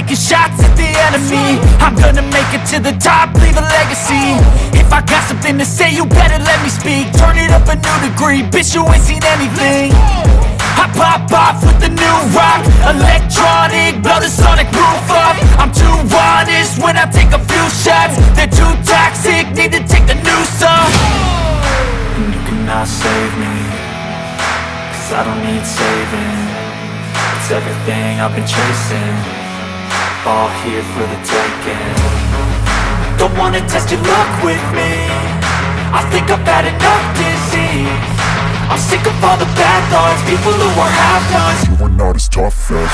taking shots at the enemy. I'm gonna make it to the top, leave a legacy. If I got something to say, you better let me speak. Turn it up a new degree, bitch, you ain't seen anything. I pop off with the new rock, electronic, blow the sonic roof up. I'm too honest when I take a few shots. They're too toxic, need to take the noose off. And you cannot save me, cause I don't need saving. It's everything I've been chasing, all here for the taking. Don't wanna test your luck with me, I think I've had enough disease. I'm sick of all the bad thoughts, people who are half-nots. You are not as tough as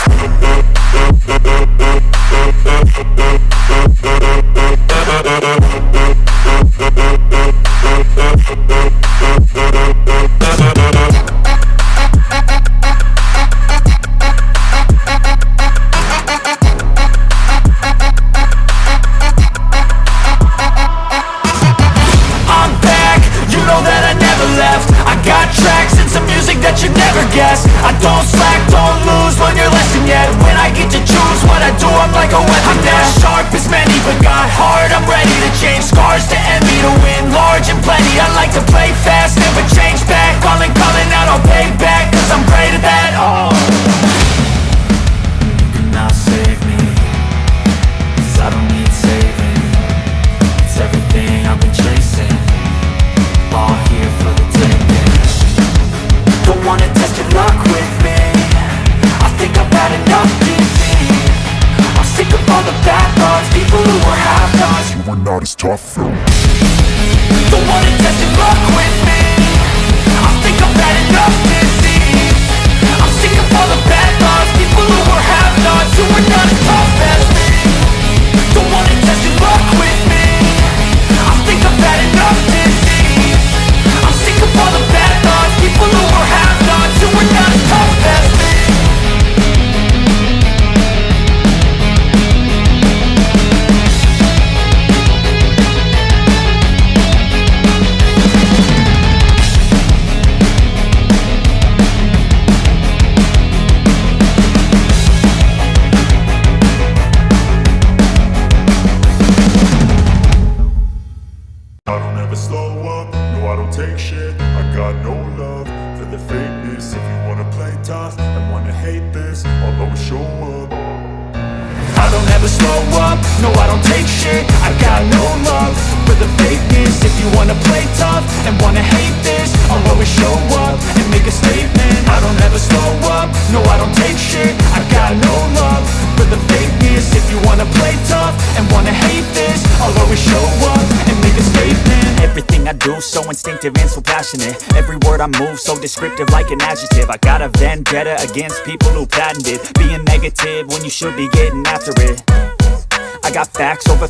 I'm back, you know that I never left. I got tracks and some music that you never guessed. I don't slack, don't lose, learn your lesson yet. When I get to choose what I do, I'm like a weapon. I'm not sharp as many, but got heart, I'm ready to change. Scars to envy, to win large and plenty. I like to play fast, never change back. Calling out, I'll pay back, cause I'm great at that. Oh, you cannot save me, cause I don't need saving. It's everything I've been chasing, all here for the taking. Don't wanna test your luck with me, I think I've had enough disease. I'm sick of all the bad thoughts, people who are half-nots. you are not as tough as Don't wanna test your luck with me, I think I've had enough disease. I'm sick of all the bad thoughts, people who are half-nots, who are not as tough as me. Don't wanna test your luck with me, I think I've had enough disease. I'm sick of all the bad thoughts, people who are half-nots, who are not as tough as me. I don't ever slow up, no I don't take shit. I got no love for the fakeness. If you wanna play tough and wanna hate this, I'll always show up. I don't ever slow up, no I don't take shit. I got no love for the fakeness. If you wanna play tough and wanna hate this, I'll always show up and make a statement. I don't ever slow up, no I don't take shit. I got no love for the fakeness. If you wanna play tough and wanna hate this, I'll always show up and make a statement. Everything I do so instinctive and so passionate. Every word I move so descriptive like an adjective. I got a vendetta against people who patented being negative when you should be getting after it. I got facts over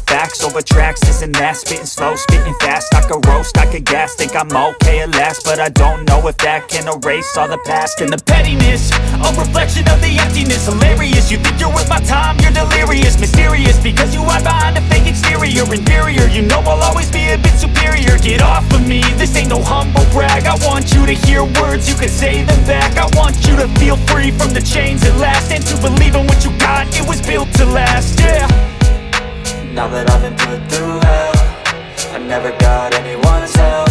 tracks, this and that. Spitting slow, spitting fast. I could roast, I could gas. Think I'm okay at last, but I don't know if that can erase all the past. And the pettiness, a reflection of the emptiness. Hilarious, you think you're worth my time, you're delirious. Mysterious, because you hide behind a fake exterior. Inferior, you know I'll always be a bit superior. Get off of me, this ain't no humble brag. I want you to hear words, you can say them back. I want you to feel free from the chains at last, and to believe in what you got, it was built to last, yeah. Now that I've been put through hell, I never got anyone's help.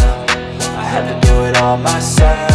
I had to do it all myself.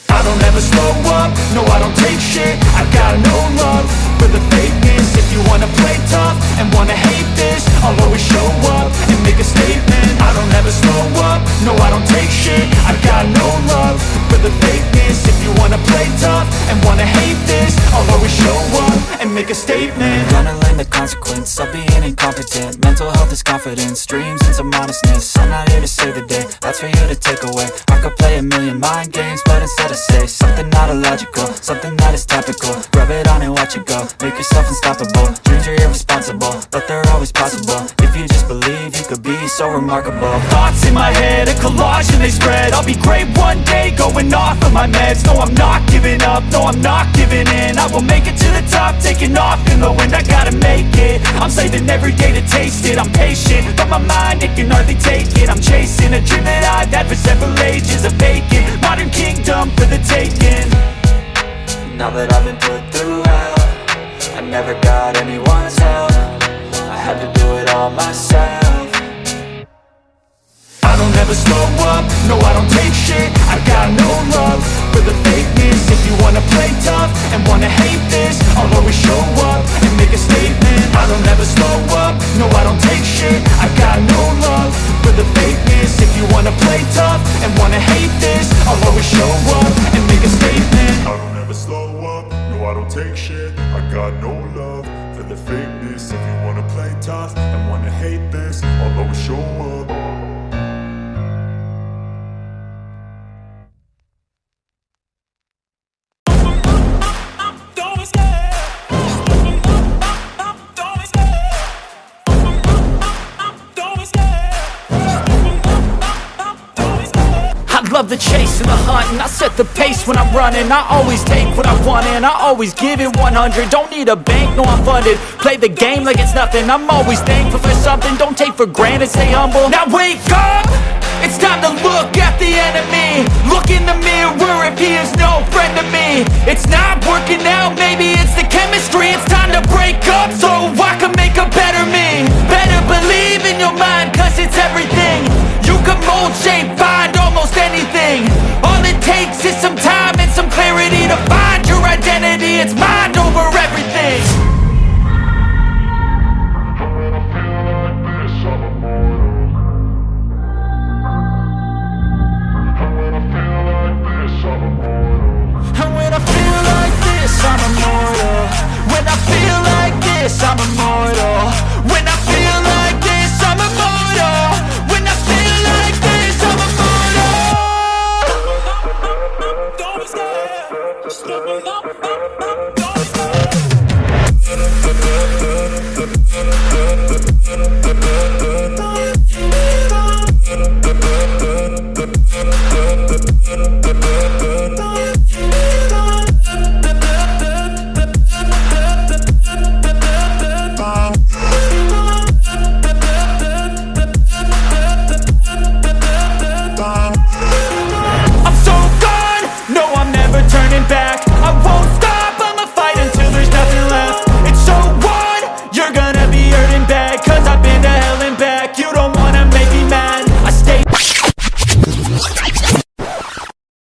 I don't ever slow up, no I don't take shit. I got no love for the fakeness. If you wanna play tough and wanna hate this, I'll always show up and make a statement. I don't ever slow up, no I don't take shit. I got no love for the fakeness. If you wanna play tough and wanna hate this, I'll always show up and make a statement. Gonna learn the consequence of being incompetent. Mental health is confidence, dreams and some modestness. I'm not here to save the day, that's for you to take away. I could play a million mind games, but instead I say something not illogical, something that is topical. Rub it on and watch it go, make yourself unstoppable. Dreams are irresponsible, but they're always possible. If you just believe, you could be so remarkable. Thoughts in my head, a collage and they spread. I'll be great one day, going off of my meds. No, I'm not giving up, no, I'm not giving in. I will make it to the top, taking off in the wind. I gotta make it, I'm saving every day to taste it. I'm patient, but my mind, it can hardly take it. I'm chasing a dream that I've had for several ages. A vacant, modern kingdom for the taking. Now that I've been put through hell, I never slow up, no I don't take shit. I got no love for the fakeness. If you wanna play tough and wanna hate this, I'll always show up and make a statement. I don't ever slow up, no I don't take shit. I got no love for the fakeness. If you wanna play tough and wanna hate this, I'll always show up and make a statement. I don't ever slow up, no I don't take shit. I got no love for the fakeness. If you wanna play tough and wanna hate this, I'll always show up. I love the chase and the hunt, and I set the pace when I'm running. I always take what I want and I always give it 100. Don't need a bank, no I'm funded. Play the game like it's nothing. I'm always thankful for something. Don't take for granted, stay humble. Now wake up! It's time to look at the enemy. Look in the mirror if he is no friend to me. It's not working out, maybe it's the chemistry. It's time to break up so I can make a better me. Better believe in your mind, cause it's everything. You can mold, shape, find almost anything. All it takes is some time and some clarity to find your identity. It's my